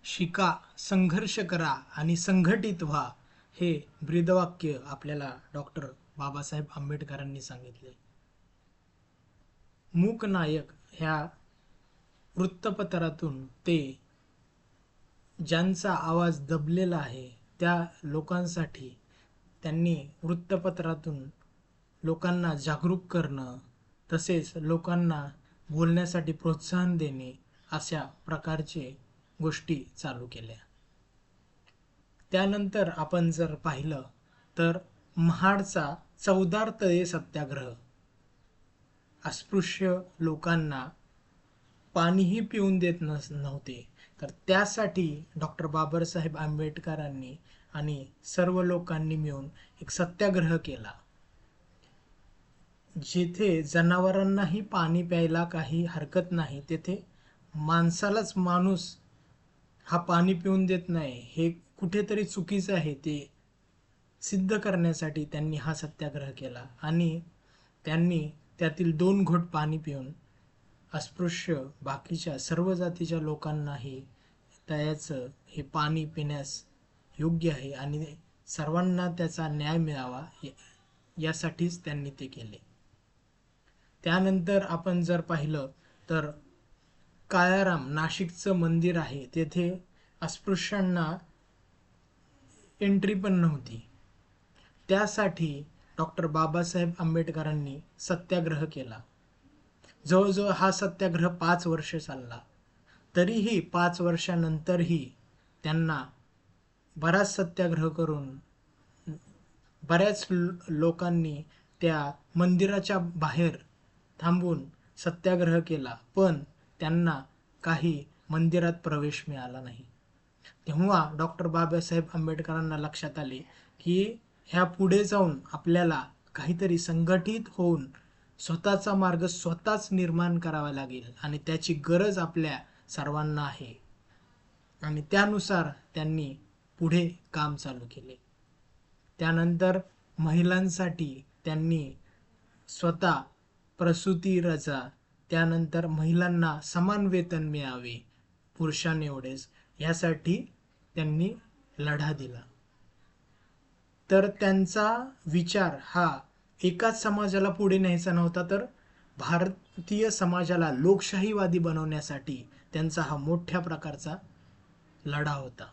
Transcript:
शिका, संघर्ष करा आणि संघटित व्हा हे ब्रीदवाक्य आपल्याला डॉक्टर बाबासाहेब आंबेडकरांनी सांगितले. मूक नायक ह्या वृत्तपत्रातून ते ज्यांचा आवाज दबलेला आहे त्या लोकांसाठी त्यांनी वृत्तपत्रातून लोकांना जागरूक करणं, तसेच लोकांना बोलण्यासाठी प्रोत्साहन देणे अशा प्रकारचे गोष्टी चालू केल्या. त्यानंतर आपण जर पाहिलं तर महाडचा चवदार तळे सत्याग्रह, अस्पृश्य लोकांना पाणीही पिऊन देत नव्हते, तर त्यासाठी डॉक्टर बाबासाहेब आंबेडकरांनी आणि सर्व लोकांनी मिळून एक सत्याग्रह केला. जिथे जनावरांनाही पाणी प्यायला काही हरकत नाही, तेथे माणसालाच माणूस हा पाणी पिऊन देत नाही हे कुठेतरी चुकीचं आहे, ते सिद्ध करण्यासाठी त्यांनी हा सत्याग्रह केला. आणि त्यांनी त्यातील 2 घोट पाणी पिऊन अस्पृश्य बाकीच्या सर्व जातीच्या लोकांनाही तळ्याचं हे पाणी पिण्यास योग्य आहे आणि सर्वांना त्याचा न्याय मिळावा यासाठीच त्यांनी ते केले. त्यानंतर आपण जर पाहिलं तर काळाराम नाशिकचं मंदिर आहे, तेथे अस्पृश्यांना एंट्री पण नव्हती. त्यासाठी डॉक्टर बाबासाहेब आंबेडकरांनी सत्याग्रह केला. जवळजवळ हा सत्याग्रह 5 वर्ष चालला. तरीही 5 वर्षानंतरही त्यांना बराच सत्याग्रह करून बऱ्याच लोकांनी त्या मंदिराच्या बाहेर थांबून सत्याग्रह केला, पण त्यांना काही मंदिरात प्रवेश मिळाला नाही. तेव्हा डॉक्टर बाबासाहेब आंबेडकरांना लक्षात आले की ह्या पुढे जाऊन आपल्याला काहीतरी संघटित होऊन स्वतःचा मार्ग स्वतःच निर्माण करावा लागेल आणि त्याची गरज आपल्या सर्वांना आहे. आणि त्यानुसार त्यांनी पुढे काम चालू केले. त्यानंतर महिलांसाठी त्यांनी स्वतः प्रसूती रजा, त्यानंतर महिलांना समान वेतन मिळावे पुरुषांएवढेच, यासाठी त्यांनी लढा दिला. तर त्यांचा विचार हा एकाच समाजाला पुढे न्यायचा नव्हता, तर भारतीय समाजाला लोकशाहीवादी बनवण्यासाठी त्यांचा हा मोठ्या प्रकारचा लढा होता.